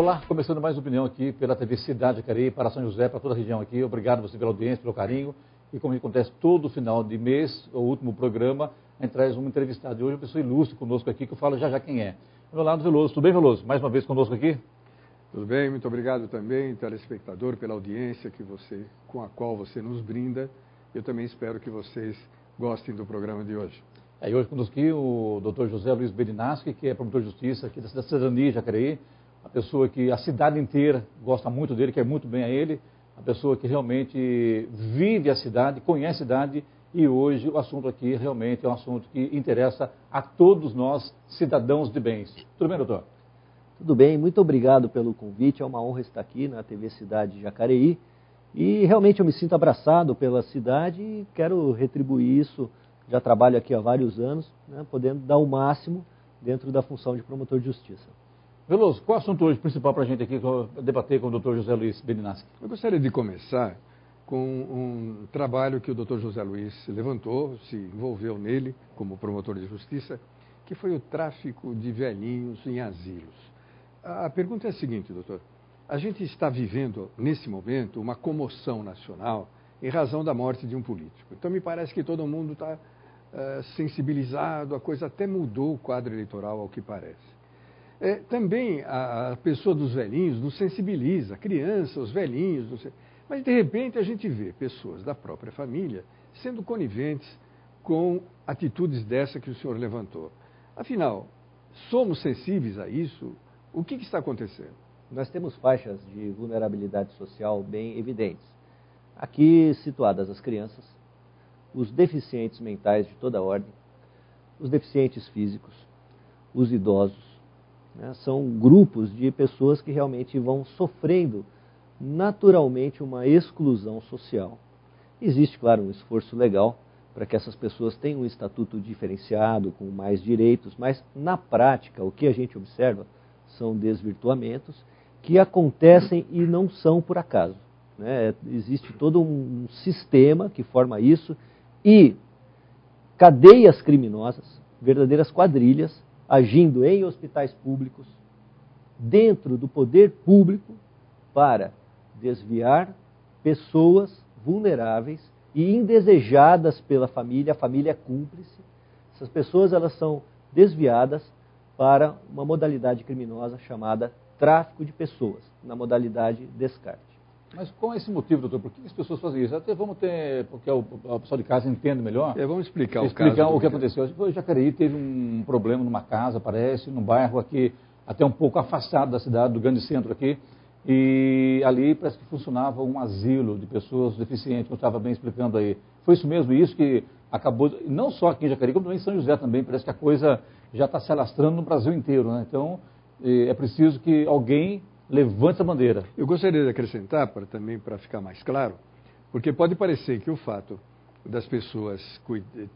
Olá, começando mais uma opinião aqui pela TV Cidade Jacareí, para São José, para toda a região aqui. Obrigado você pela audiência, pelo carinho. E como acontece todo final de mês, o último programa, a gente traz uma entrevistada. E hoje uma pessoa ilustre conosco aqui, que eu falo já quem é. Do meu lado, Veloso. Tudo bem, Veloso? Mais uma vez conosco aqui? Tudo bem, muito obrigado também, telespectador, pela audiência com a qual você nos brinda. Eu também espero que vocês gostem do programa de hoje. E hoje conosco aqui o Dr. José Luiz Berinaski, que é promotor de justiça aqui da cidadania de Jacareí, a pessoa que a cidade inteira gosta muito dele, quer muito bem a ele, a pessoa que realmente vive a cidade, conhece a cidade, e hoje o assunto aqui realmente é um assunto que interessa a todos nós, cidadãos de bens. Tudo bem, doutor? Tudo bem, muito obrigado pelo convite, é uma honra estar aqui na TV Cidade de Jacareí, e realmente eu me sinto abraçado pela cidade e quero retribuir isso. Já trabalho aqui há vários anos, né, podendo dar o máximo dentro da função de promotor de justiça. Veloso, qual é o assunto hoje principal para a gente aqui debater com o Dr. José Luiz Berinaski? Eu gostaria de começar com um trabalho que o Dr. José Luiz levantou, se envolveu nele como promotor de justiça, que foi o tráfico de velhinhos em asilos. A pergunta é a seguinte, doutor. A gente está vivendo, nesse momento, uma comoção nacional em razão da morte de um político. Então, me parece que todo mundo está sensibilizado, a coisa até mudou o quadro eleitoral, ao que parece. Também a pessoa dos velhinhos nos sensibiliza, a criança, os velhinhos, mas de repente a gente vê pessoas da própria família sendo coniventes com atitudes dessa que o senhor levantou. Afinal, somos sensíveis a isso? O que está acontecendo? Nós temos faixas de vulnerabilidade social bem evidentes. Aqui situadas as crianças, os deficientes mentais de toda ordem, os deficientes físicos, os idosos. Né? São grupos de pessoas que realmente vão sofrendo naturalmente uma exclusão social. Existe, claro, um esforço legal para que essas pessoas tenham um estatuto diferenciado, com mais direitos, mas na prática o que a gente observa são desvirtuamentos que acontecem e não são por acaso. Né? Existe todo um sistema que forma isso e cadeias criminosas, verdadeiras quadrilhas, agindo em hospitais públicos, dentro do poder público, para desviar pessoas vulneráveis e indesejadas pela família, a família é cúmplice. Essas pessoas elas são desviadas para uma modalidade criminosa chamada tráfico de pessoas, na modalidade descarte. Mas qual é esse motivo, doutor? Por que as pessoas fazem isso? Até vamos ter, porque o pessoal de casa entende melhor. Vamos explicar o caso. Explicar o que aconteceu. O Jacareí teve um problema numa casa, parece, num bairro aqui, até um pouco afastado da cidade, do grande centro aqui. E ali parece que funcionava um asilo de pessoas deficientes, como eu estava bem explicando aí. Foi isso mesmo, isso que acabou, não só aqui em Jacareí, como também em São José também. Parece que a coisa já está se alastrando no Brasil inteiro, né? Então, é preciso que alguém levante a bandeira. Eu gostaria de acrescentar, também para ficar mais claro, porque pode parecer que o fato das pessoas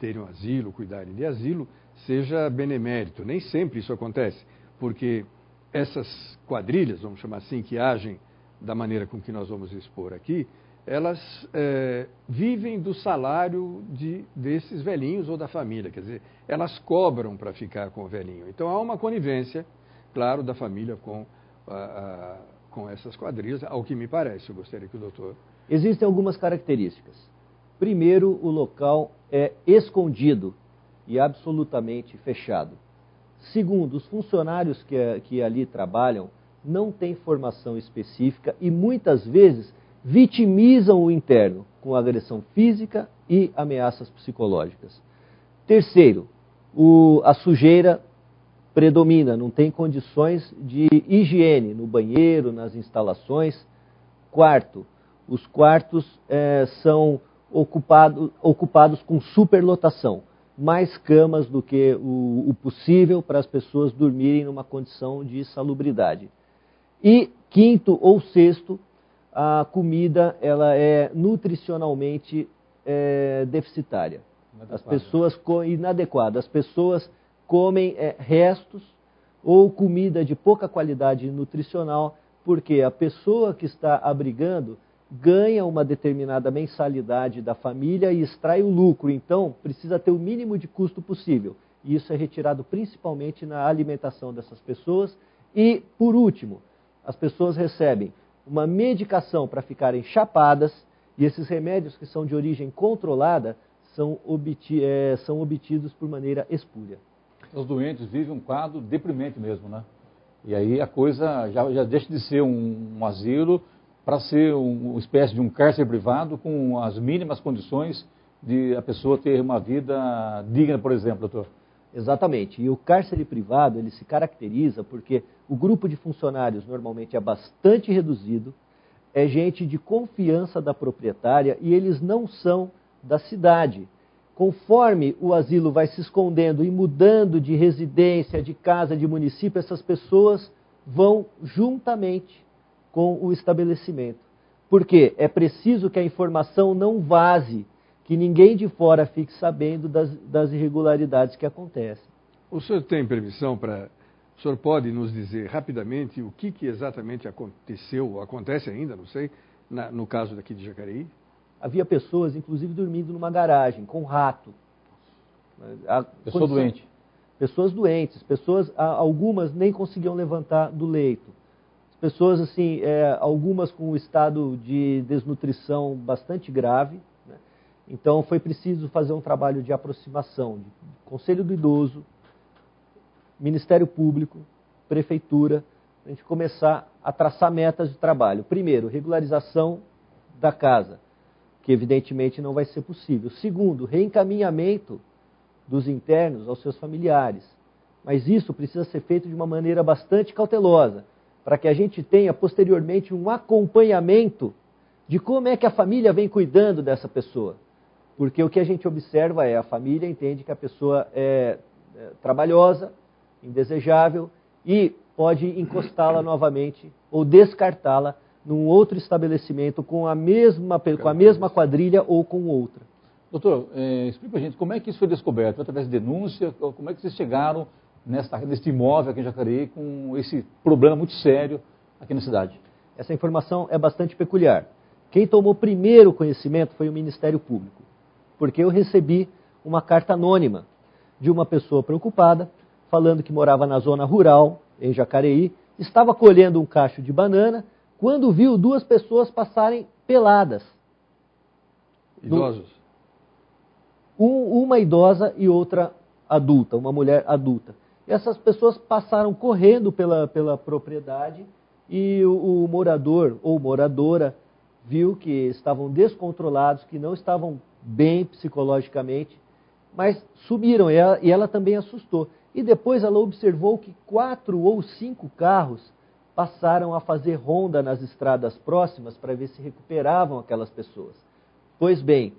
terem um asilo, cuidarem de asilo, seja benemérito. Nem sempre isso acontece, porque essas quadrilhas, vamos chamar assim, que agem da maneira com que nós vamos expor aqui, elas vivem do salário desses velhinhos ou da família, quer dizer, elas cobram para ficar com o velhinho. Então há uma conivência, claro, da família com essas quadrilhas, ao que me parece. Eu gostaria que o doutor... Existem algumas características. Primeiro, o local é escondido e absolutamente fechado. Segundo, os funcionários que ali trabalham não têm formação específica e muitas vezes vitimizam o interno com agressão física e ameaças psicológicas. Terceiro, a sujeira predomina, não tem condições de higiene no banheiro, nas instalações. Quarto, os quartos são ocupados com superlotação, mais camas do que o possível para as pessoas dormirem numa condição de salubridade. E quinto ou sexto, a comida ela é nutricionalmente deficitária. As pessoas inadequadas. As pessoas comem restos ou comida de pouca qualidade nutricional, porque a pessoa que está abrigando ganha uma determinada mensalidade da família e extrai o lucro, então precisa ter o mínimo de custo possível. E isso é retirado principalmente na alimentação dessas pessoas. E, por último, as pessoas recebem uma medicação para ficarem chapadas, e esses remédios que são de origem controlada são obtidos por maneira espúria. Os doentes vivem um quadro deprimente mesmo, né? E aí a coisa já deixa de ser um asilo para ser uma espécie de um cárcere privado com as mínimas condições de a pessoa ter uma vida digna, por exemplo, doutor. Exatamente. E o cárcere privado, ele se caracteriza porque o grupo de funcionários normalmente é bastante reduzido, é gente de confiança da proprietária e eles não são da cidade. Conforme o asilo vai se escondendo e mudando de residência, de casa, de município, essas pessoas vão juntamente com o estabelecimento. Porque é preciso que a informação não vaze, que ninguém de fora fique sabendo das irregularidades que acontecem. O senhor tem permissão para... O senhor pode nos dizer rapidamente o que exatamente aconteceu, ou acontece ainda, não sei, no caso daqui de Jacareí? Havia pessoas, inclusive, dormindo numa garagem, com rato. Pessoa doente. Pessoas doentes, algumas nem conseguiam levantar do leito. Pessoas, assim, algumas com um estado de desnutrição bastante grave. Né? Então, foi preciso fazer um trabalho de aproximação, de Conselho do Idoso, Ministério Público, Prefeitura, para a gente começar a traçar metas de trabalho. Primeiro, regularização da casa, que evidentemente não vai ser possível. Segundo, reencaminhamento dos internos aos seus familiares. Mas isso precisa ser feito de uma maneira bastante cautelosa, para que a gente tenha posteriormente um acompanhamento de como é que a família vem cuidando dessa pessoa. Porque o que a gente observa é a família entende que a pessoa é trabalhosa, indesejável e pode encostá-la novamente ou descartá-la num outro estabelecimento com a mesma quadrilha ou com outra. Doutor, explica para a gente como é que isso foi descoberto, através de denúncia, como é que vocês chegaram neste imóvel aqui em Jacareí com esse problema muito sério aqui na cidade? Essa informação é bastante peculiar. Quem tomou primeiro conhecimento foi o Ministério Público, porque eu recebi uma carta anônima de uma pessoa preocupada, falando que morava na zona rural, em Jacareí, estava colhendo um cacho de banana, quando viu duas pessoas passarem peladas. Idosos? Uma idosa e outra adulta, uma mulher adulta. E essas pessoas passaram correndo pela propriedade e o morador ou moradora viu que estavam descontrolados, que não estavam bem psicologicamente, mas sumiram e ela também assustou. E depois ela observou que 4 ou 5 carros passaram a fazer ronda nas estradas próximas para ver se recuperavam aquelas pessoas. Pois bem,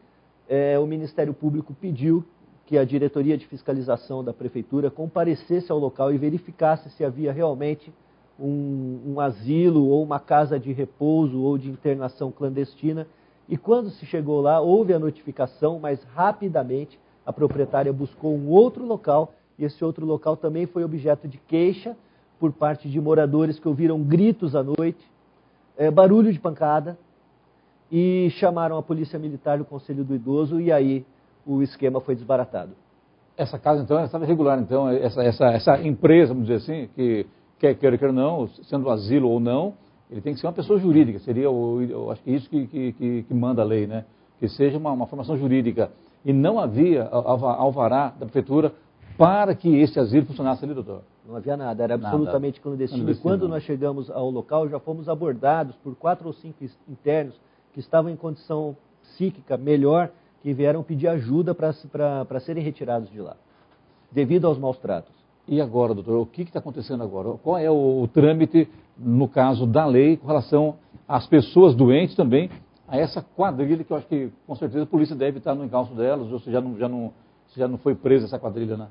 o Ministério Público pediu que a Diretoria de Fiscalização da Prefeitura comparecesse ao local e verificasse se havia realmente um asilo ou uma casa de repouso ou de internação clandestina. E quando se chegou lá, houve a notificação, mas rapidamente a proprietária buscou um outro local e esse outro local também foi objeto de queixa por parte de moradores que ouviram gritos à noite, barulho de pancada, e chamaram a Polícia Militar do Conselho do Idoso e aí o esquema foi desbaratado. Essa casa, então, estava irregular. Então, essa empresa, vamos dizer assim, que quer não, sendo asilo ou não, ele tem que ser uma pessoa jurídica. Seria, eu acho que isso que manda a lei, né? Que seja uma formação jurídica. E não havia alvará da prefeitura para que esse asilo funcionasse ali, doutor? Não havia nada, era absolutamente clandestino. E quando nós chegamos ao local, já fomos abordados por 4 ou 5 internos que estavam em condição psíquica melhor, que vieram pedir ajuda para serem retirados de lá, devido aos maus tratos. E agora, doutor, o que está acontecendo agora? Qual é o trâmite, no caso da lei, com relação às pessoas doentes também, a essa quadrilha que eu acho que, com certeza, a polícia deve estar no encalço delas, ou se já não foi presa essa quadrilha, né?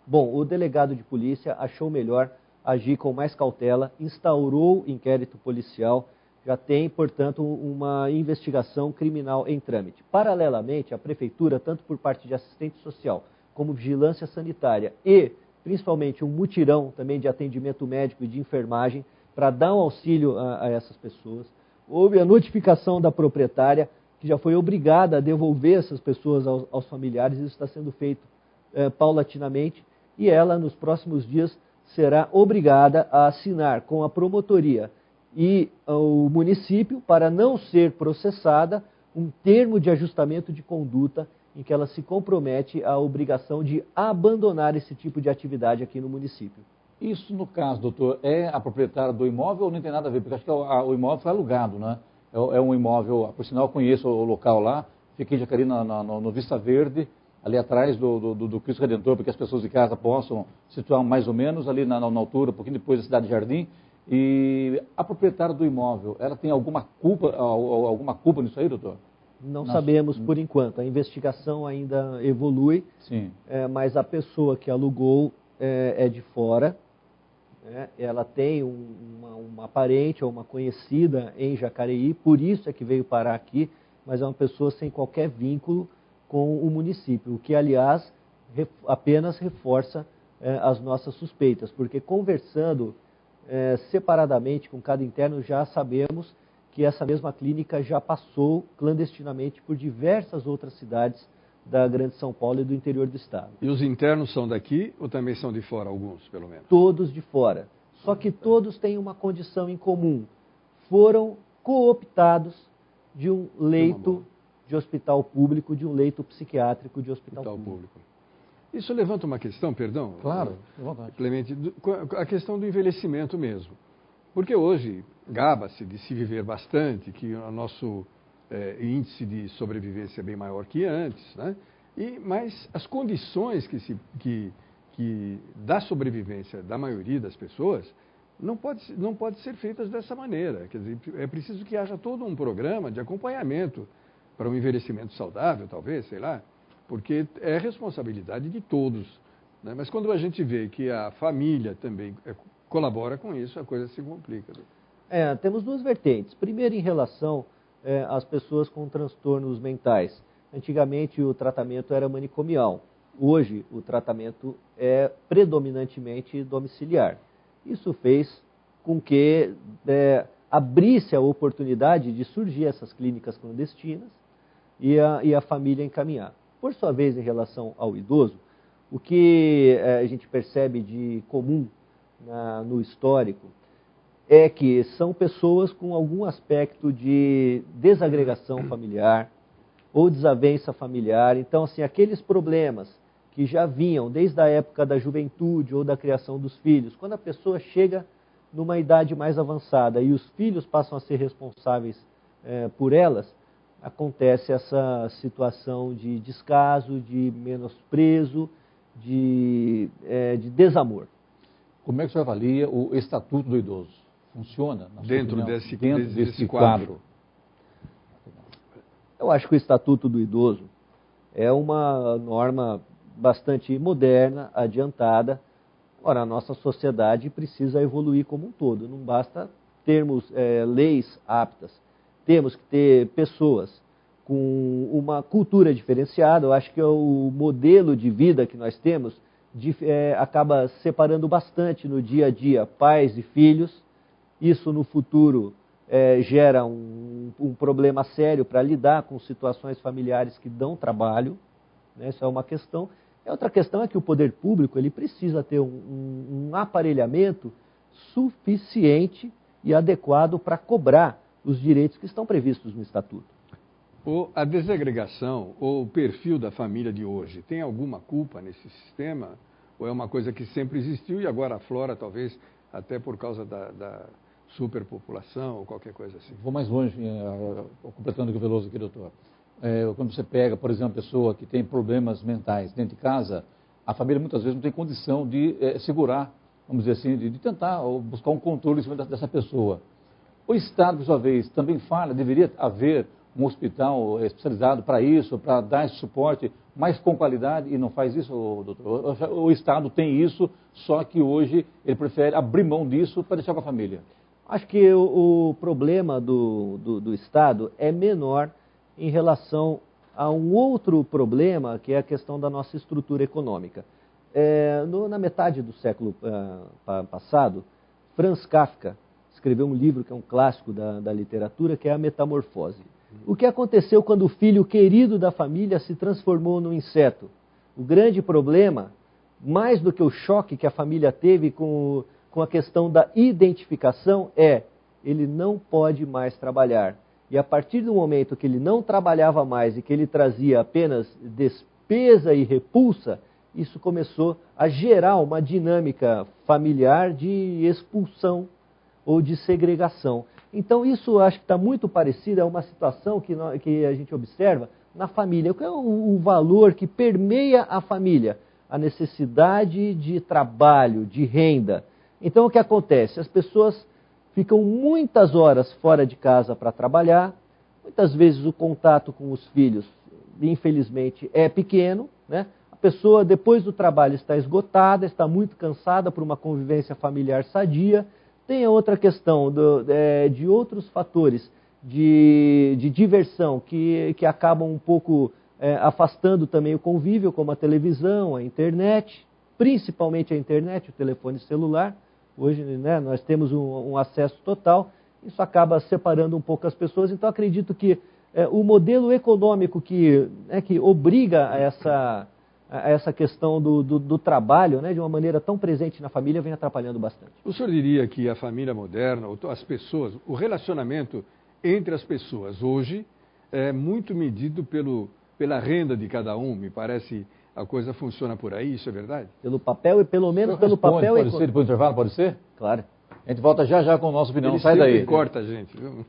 Bom, o delegado de polícia achou melhor agir com mais cautela, instaurou inquérito policial, já tem, portanto, uma investigação criminal em trâmite. Paralelamente, a prefeitura, tanto por parte de assistente social, como vigilância sanitária e, principalmente, um mutirão também de atendimento médico e de enfermagem para dar um auxílio a essas pessoas. Houve a notificação da proprietária, que já foi obrigada a devolver essas pessoas aos familiares, isso está sendo feito paulatinamente, e ela, nos próximos dias, será obrigada a assinar com a promotoria e o município, para não ser processada, um termo de ajustamento de conduta em que ela se compromete à obrigação de abandonar esse tipo de atividade aqui no município. Isso, no caso, doutor, é a proprietária do imóvel ou não tem nada a ver? Porque acho que o imóvel foi alugado, né? É um imóvel, por sinal, eu conheço o local lá, fiquei em Jacareí no Vista Verde, ali atrás do Cristo Redentor, porque as pessoas de casa possam situar mais ou menos ali na altura, um pouquinho depois da Cidade de Jardim. E a proprietária do imóvel, ela tem alguma culpa nisso aí, doutor? Não sabemos por enquanto. A investigação ainda evolui, mas a pessoa que alugou é de fora. Ela tem uma parente ou uma conhecida em Jacareí, por isso é que veio parar aqui, mas é uma pessoa sem qualquer vínculo com o município, o que, aliás, apenas reforça as nossas suspeitas, porque conversando separadamente com cada interno, já sabemos que essa mesma clínica já passou clandestinamente por diversas outras cidades da Grande São Paulo e do interior do estado. E os internos são daqui ou também são de fora, alguns, pelo menos? Todos de fora. Só que todos têm uma condição em comum. Foram cooptados de um leito de hospital público, de um leito psiquiátrico de hospital público. Isso levanta uma questão, perdão? Claro, à vontade. Clemente, a questão do envelhecimento mesmo. Porque hoje gaba-se de se viver bastante, que o nosso índice de sobrevivência é bem maior que antes, né? Mas as condições que da sobrevivência da maioria das pessoas não pode ser feitas dessa maneira. Quer dizer, é preciso que haja todo um programa de acompanhamento para um envelhecimento saudável, talvez, sei lá, porque é responsabilidade de todos, né? Mas quando a gente vê que a família também colabora com isso, a coisa se complica. Temos duas vertentes. Primeiro, em relação às pessoas com transtornos mentais. Antigamente, o tratamento era manicomial. Hoje, o tratamento é predominantemente domiciliar. Isso fez com que abrisse a oportunidade de surgir essas clínicas clandestinas e a família encaminhar. Por sua vez, em relação ao idoso, o que a gente percebe de comum no histórico é que são pessoas com algum aspecto de desagregação familiar ou desavença familiar. Então, assim, aqueles problemas que já vinham desde a época da juventude ou da criação dos filhos, quando a pessoa chega numa idade mais avançada e os filhos passam a ser responsáveis por elas, acontece essa situação de descaso, de menosprezo, de desamor. Como é que o senhor avalia o Estatuto do Idoso? Funciona? Dentro desse quadro? Eu acho que o Estatuto do Idoso é uma norma bastante moderna, adiantada. Ora, a nossa sociedade precisa evoluir como um todo. Não basta termos leis aptas. Temos que ter pessoas com uma cultura diferenciada. Eu acho que o modelo de vida que nós temos acaba separando bastante no dia a dia pais e filhos. Isso no futuro gera um problema sério para lidar com situações familiares que dão trabalho, né? Isso é uma questão. E outra questão é que o poder público ele precisa ter um aparelhamento suficiente e adequado para cobrar os direitos que estão previstos no Estatuto. A desagregação ou o perfil da família de hoje tem alguma culpa nesse sistema? Ou é uma coisa que sempre existiu e agora aflora, talvez, até por causa da superpopulação ou qualquer coisa assim? Vou mais longe, completando o que o Veloso aqui, doutor. Quando você pega, por exemplo, uma pessoa que tem problemas mentais dentro de casa, a família muitas vezes não tem condição de segurar, vamos dizer assim, de tentar ou buscar um controle em cima dessa pessoa. O Estado, por sua vez, também fala, deveria haver um hospital especializado para isso, para dar esse suporte, mas com qualidade, e não faz isso, doutor? O Estado tem isso, só que hoje ele prefere abrir mão disso para deixar com a família. Acho que o problema do Estado é menor em relação a um outro problema, que é a questão da nossa estrutura econômica. Na metade do século passado, Franz Kafka escreveu um livro que é um clássico da literatura, que é A Metamorfose. O que aconteceu quando o filho querido da família se transformou num inseto? O grande problema, mais do que o choque que a família teve com a questão da identificação, é ele não pode mais trabalhar. E a partir do momento que ele não trabalhava mais e que ele trazia apenas despesa e repulsa, isso começou a gerar uma dinâmica familiar de expulsão ou de segregação. Então isso acho que está muito parecido, é uma situação que a gente observa na família. Qual é o valor que permeia a família? A necessidade de trabalho, de renda. Então o que acontece? As pessoas ficam muitas horas fora de casa para trabalhar, muitas vezes o contato com os filhos, infelizmente, é pequeno, né? A pessoa, depois do trabalho, está esgotada, está muito cansada por uma convivência familiar sadia. Tem a outra questão de outros fatores de diversão que acabam um pouco afastando também o convívio, como a televisão, a internet, principalmente a internet, o telefone celular. Hoje, né, nós temos um acesso total, isso acaba separando um pouco as pessoas. Então, acredito que o modelo econômico que obriga a essa questão do trabalho, né, de uma maneira tão presente na família, vem atrapalhando bastante. O senhor diria que a família moderna, as pessoas, o relacionamento entre as pessoas hoje é muito medido pela renda de cada um? Me parece a coisa funciona por aí, isso é verdade? Pelo papel e pelo menos pelo papel... Pode ser depois do intervalo, pode ser? Claro. A gente volta já com a nossa opinião, não sai daí. Corta a gente, viu?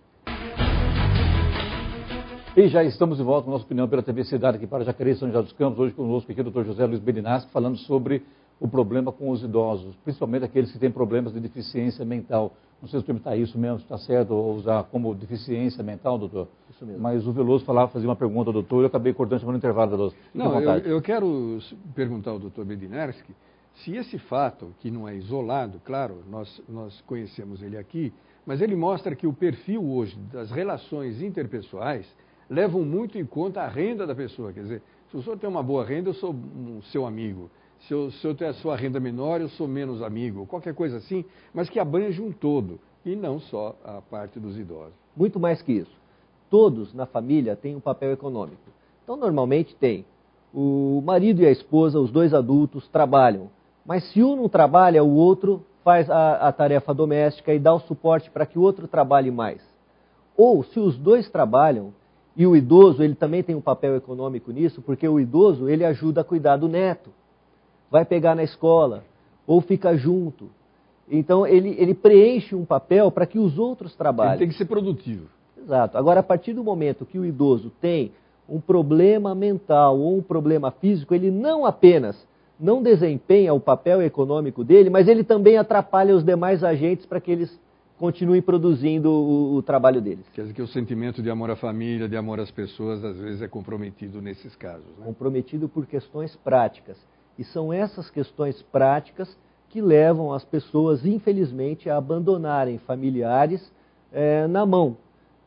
E já estamos de volta com a nossa opinião pela TV Cidade, aqui para Jacareí, São José dos Campos. Hoje conosco aqui o Dr. José Luiz Bedinaschi, falando sobre o problema com os idosos, principalmente aqueles que têm problemas de deficiência mental. Não sei se o termo está isso mesmo, se está certo, ou usar como deficiência mental, doutor. Isso mesmo. Mas o Veloso fazia uma pergunta ao doutor e eu acabei cortando no intervalo, Veloso. Não, eu quero perguntar ao doutor Bedinarski se esse fato, que não é isolado, claro, nós conhecemos ele aqui, mas ele mostra que o perfil hoje das relações interpessoais levam muito em conta a renda da pessoa. Quer dizer, se o senhor tem uma boa renda, eu sou um seu amigo. Se o senhor tem a sua renda menor, eu sou menos amigo. Qualquer coisa assim, mas que abrange um todo, e não só a parte dos idosos. Muito mais que isso. Todos na família têm um papel econômico. Então, normalmente tem o marido e a esposa, os dois adultos, trabalham. Mas se um não trabalha, o outro faz a tarefa doméstica e dá o suporte para que o outro trabalhe mais. Ou, se os dois trabalham, e o idoso, ele também tem um papel econômico nisso, porque o idoso, ele ajuda a cuidar do neto, vai pegar na escola, ou fica junto. Então, ele preenche um papel para que os outros trabalhem. Ele tem que ser produtivo. Exato. Agora, a partir do momento que o idoso tem um problema mental ou um problema físico, ele não apenas não desempenha o papel econômico dele, mas ele também atrapalha os demais agentes para que eles continuem produzindo o trabalho deles. Quer dizer que o sentimento de amor à família, de amor às pessoas, às vezes é comprometido nesses casos, né? Comprometido por questões práticas. E são essas questões práticas que levam as pessoas, infelizmente, a abandonarem familiares na mão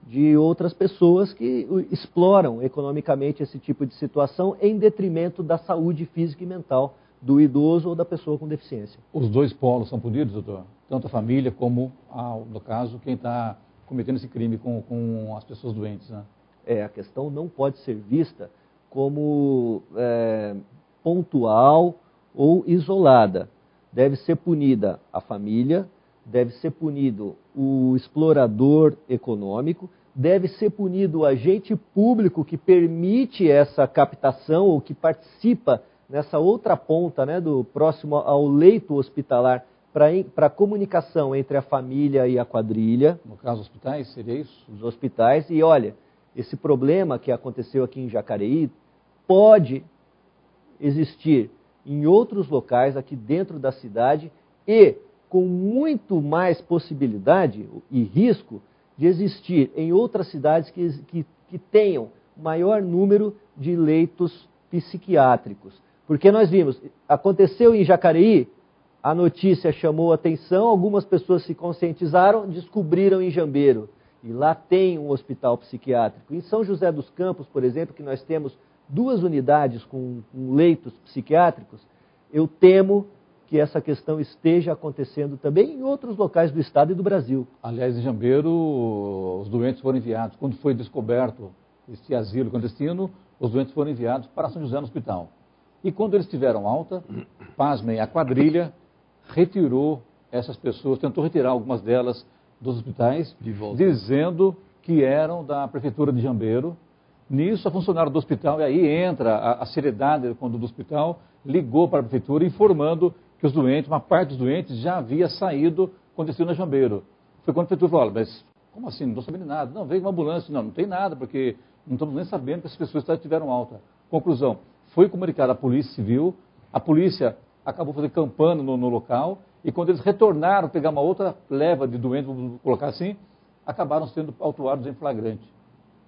de outras pessoas que exploram economicamente esse tipo de situação em detrimento da saúde física e mental do idoso ou da pessoa com deficiência. Os dois polos são punidos, doutor? Tanto a família como, no caso, quem está cometendo esse crime com as pessoas doentes, né? A questão não pode ser vista como pontual ou isolada. Deve ser punida a família, deve ser punido o explorador econômico, deve ser punido o agente público que permite essa captação ou que participa nessa outra ponta, né, do próximo ao leito hospitalar, para a comunicação entre a família e a quadrilha. No caso, hospitais, seria isso? Os hospitais. E olha, esse problema que aconteceu aqui em Jacareí pode existir em outros locais aqui dentro da cidade e com muito mais possibilidade e risco de existir em outras cidades que tenham maior número de leitos psiquiátricos. Porque nós vimos, aconteceu em Jacareí, a notícia chamou a atenção, algumas pessoas se conscientizaram, descobriram em Jambeiro. E lá tem um hospital psiquiátrico. Em São José dos Campos, por exemplo, que nós temos 2 unidades com leitos psiquiátricos, eu temo que essa questão esteja acontecendo também em outros locais do estado e do Brasil. Aliás, em Jambeiro, os doentes foram enviados. Quando foi descoberto esse asilo clandestino, os doentes foram enviados para São José no hospital. E quando eles tiveram alta, pasmem, a quadrilha retirou essas pessoas, tentou retirar algumas delas dos hospitais, De volta. dizendo que eram da Prefeitura de Jambeiro. Nisso, a funcionária do hospital, e aí entra a seriedade quando do hospital, ligou para a Prefeitura informando que os doentes, uma parte dos doentes já havia saído com destino a Jambeiro. Foi quando a Prefeitura falou, olha, mas como assim? Não estou sabendo de nada. Não, veio uma ambulância. Não tem nada, porque não estamos nem sabendo que as pessoas tiveram alta. Conclusão, foi comunicada à Polícia Civil, a polícia acabou fazendo campana no local, e quando eles retornaram pegar uma outra leva de doentes, vamos colocar assim, acabaram sendo autuados em flagrante.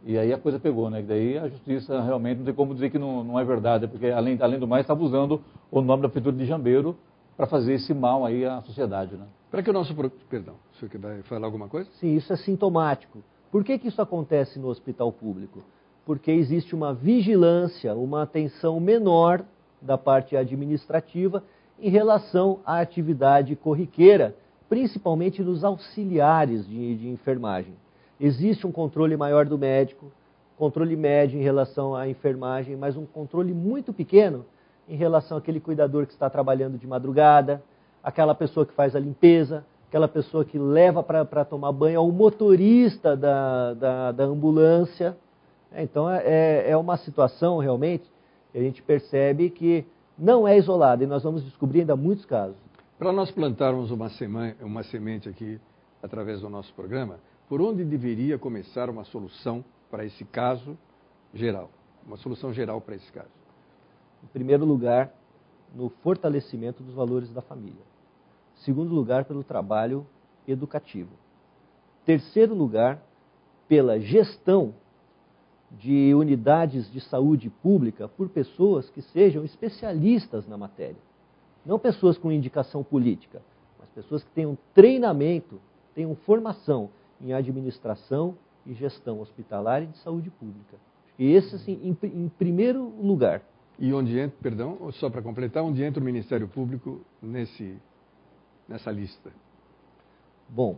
E aí a coisa pegou, né? E daí a justiça realmente não tem como dizer que não é verdade, porque além do mais estava usando o nome da Prefeitura de Jambeiro para fazer esse mal aí à sociedade, né? Para que o nosso... Perdão, o senhor vai falar alguma coisa? Sim, isso é sintomático. Por que isso acontece no hospital público? Porque existe uma vigilância, uma atenção menor da parte administrativa em relação à atividade corriqueira, principalmente nos auxiliares de enfermagem. Existe um controle maior do médico, controle médio em relação à enfermagem, mas um controle muito pequeno em relação àquele cuidador que está trabalhando de madrugada, aquela pessoa que faz a limpeza, aquela pessoa que leva para tomar banho, ao motorista da ambulância. Então é uma situação realmente que a gente percebe que não é isolada e nós vamos descobrir ainda muitos casos. Para nós plantarmos uma semente aqui através do nosso programa, por onde deveria começar uma solução para esse caso geral? Uma solução geral para esse caso. Em primeiro lugar, no fortalecimento dos valores da família. Segundo lugar, pelo trabalho educativo. Terceiro lugar, pela gestão de unidades de saúde pública por pessoas que sejam especialistas na matéria. Não pessoas com indicação política, mas pessoas que tenham treinamento, tenham formação em administração e gestão hospitalar e de saúde pública. E esse, assim, em primeiro lugar. E onde entra, perdão, só para completar, onde entra o Ministério Público nessa lista? Bom,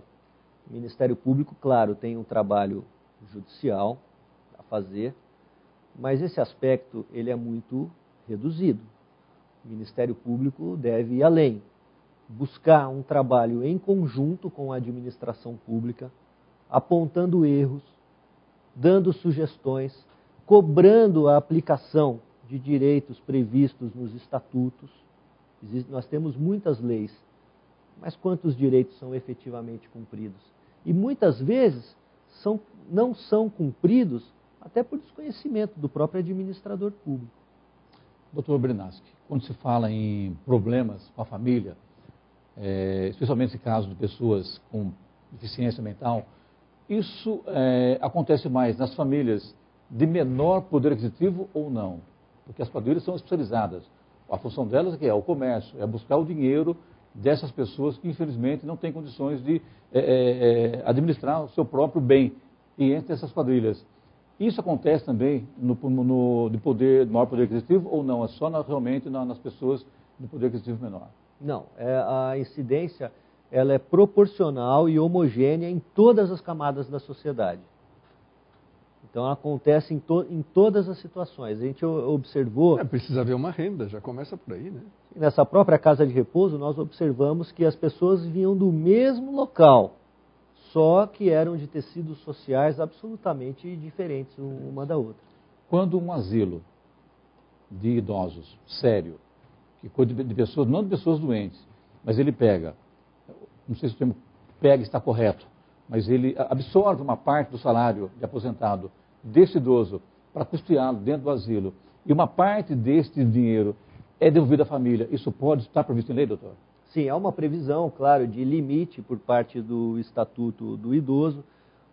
o Ministério Público, claro, tem um trabalho judicial a fazer, mas esse aspecto ele é muito reduzido. O Ministério Público deve ir além, buscar um trabalho em conjunto com a administração pública, apontando erros, dando sugestões, cobrando a aplicação de direitos previstos nos estatutos. Nós temos muitas leis, mas quantos direitos são efetivamente cumpridos? E muitas vezes não são cumpridos até por desconhecimento do próprio administrador público. Doutor Brynaski, quando se fala em problemas com a família, especialmente nesse caso de pessoas com deficiência mental, isso acontece mais nas famílias de menor poder aquisitivo ou não? Porque as famílias são especializadas. A função delas é o comércio, é buscar o dinheiro dessas pessoas que, infelizmente, não têm condições de administrar o seu próprio bem. E entre essas quadrilhas. Isso acontece também de maior poder aquisitivo ou não? É só realmente nas pessoas de poder aquisitivo menor? Não, a incidência ela é proporcional e homogênea em todas as camadas da sociedade. Então, ela acontece em todas as situações. A gente observou... Precisa haver uma renda, já começa por aí, né? Nessa própria casa de repouso, nós observamos que as pessoas vinham do mesmo local, só que eram de tecidos sociais absolutamente diferentes uma da outra. Quando um asilo de idosos, sério, que cuida de pessoas, não de pessoas doentes, mas ele pega, não sei se o termo pega está correto, mas ele absorve uma parte do salário de aposentado desse idoso para custeá-lo dentro do asilo, e uma parte deste dinheiro é devolvida à família. Isso pode estar previsto em lei, doutor? Sim, há uma previsão, claro, de limite por parte do Estatuto do Idoso.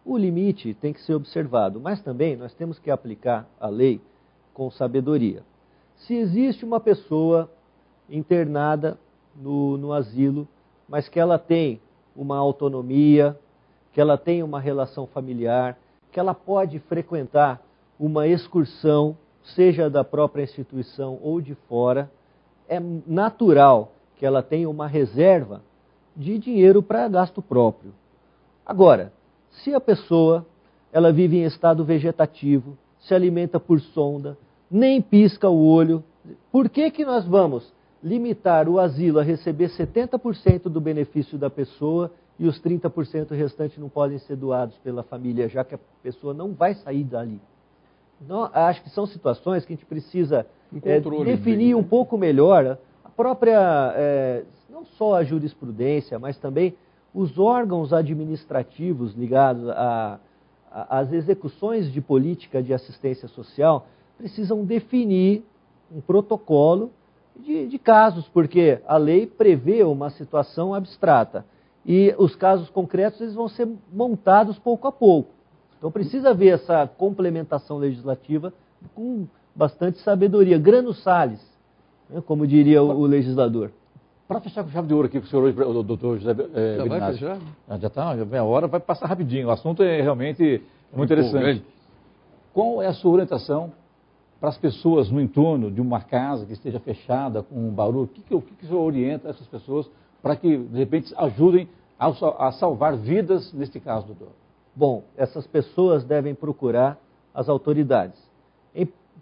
O limite tem que ser observado, mas também nós temos que aplicar a lei com sabedoria. Se existe uma pessoa internada no asilo, mas que ela tem uma autonomia, que ela tem uma relação familiar, que ela pode frequentar uma excursão, seja da própria instituição ou de fora, é natural que ela tenha uma reserva de dinheiro para gasto próprio. Agora, se a pessoa ela vive em estado vegetativo, se alimenta por sonda, nem pisca o olho, por que nós vamos limitar o asilo a receber 70% do benefício da pessoa e os 30% restantes não podem ser doados pela família, já que a pessoa não vai sair dali. Então, acho que são situações que a gente precisa definir um pouco melhor a própria, não só a jurisprudência, mas também os órgãos administrativos ligados às execuções de política de assistência social precisam definir um protocolo de casos, porque a lei prevê uma situação abstrata e os casos concretos eles vão ser montados pouco a pouco. Então precisa haver essa complementação legislativa com bastante sabedoria, grano salis, né, como diria o legislador. Para fechar com chave de ouro aqui com o senhor hoje, o doutor José Já vai fechar? Já está, já vem a hora, vai passar rapidinho. O assunto é realmente muito interessante. Qual é a sua orientação para as pessoas no entorno de uma casa que esteja fechada, com um barulho? O que o senhor orienta essas pessoas para que, de repente, ajudem a salvar vidas neste caso, doutor? Bom, essas pessoas devem procurar as autoridades.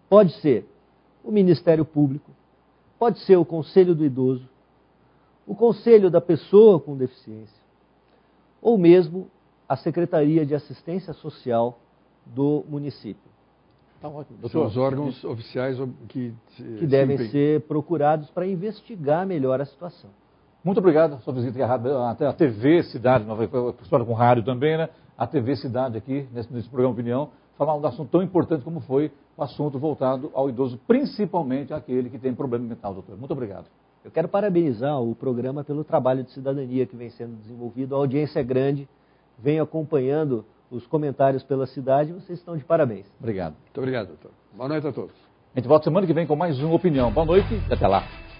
Pode ser o Ministério Público, pode ser o Conselho do Idoso, o Conselho da Pessoa com Deficiência, ou mesmo a Secretaria de Assistência Social do município. Tá ótimo. São os órgãos oficiais que devem ser procurados para investigar melhor a situação. Muito obrigado pela sua visita até a TV Cidade, história com rádio também, né? A TV Cidade aqui, nesse programa Opinião, falar um assunto tão importante como foi o assunto voltado ao idoso, principalmente aquele que tem problema mental, doutor. Muito obrigado. Eu quero parabenizar o programa pelo trabalho de cidadania que vem sendo desenvolvido. A audiência é grande, vem acompanhando os comentários pela cidade. Vocês estão de parabéns. Obrigado. Muito obrigado, doutor. Boa noite a todos. A gente volta semana que vem com mais uma Opinião. Boa noite e até lá.